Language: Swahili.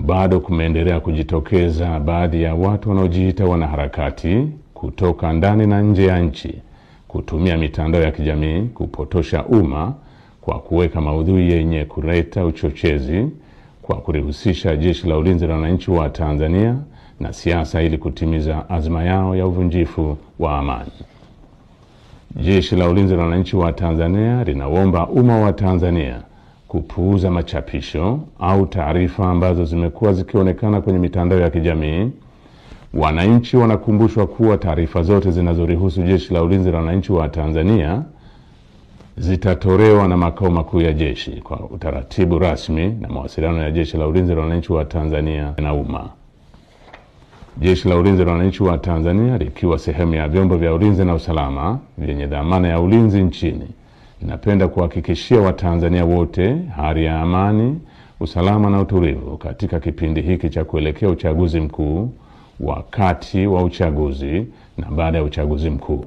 bado kumeendelea kujitokeza baadhi ya watu wanaojiita wanaharakati kutoka ndani na nje ya nchi kutumia mitandao ya kijamii kupotosha umma kwa kuweka maudhui yenye kuleta uchochezi kwa kulihusisha Jeshi la Ulinzi la Wananchi wa Tanzania na siasa ili kutimiza azma yao ya uvunjifu wa amani. Jeshi la Ulinzi la Wananchi wa Tanzania linaomba umma wa Tanzania kupuuza machapisho au taarifa ambazo zimekuwa zikionekana kwenye mitandao ya kijamii. Wananchi wanakumbushwa kuwa taarifa zote zinazorihusu Jeshi la Ulinzi la Wananchi wa Tanzania zitatolewa na makao makuu ya jeshi kwa utaratibu rasmi na mawasiliano ya Jeshi la Ulinzi la Wananchi wa Tanzania na umma. Jeshi la Ulinzi la Wananchi wa Tanzania likiwa sehemu ya vyombo vya ulinzi na usalama vyenye dhamana ya ulinzi nchini, linapenda kuhakikishia Watanzania wote hali ya amani, usalama na utulivu katika kipindi hiki cha kuelekea uchaguzi mkuu, wakati wa uchaguzi na baada ya uchaguzi mkuu.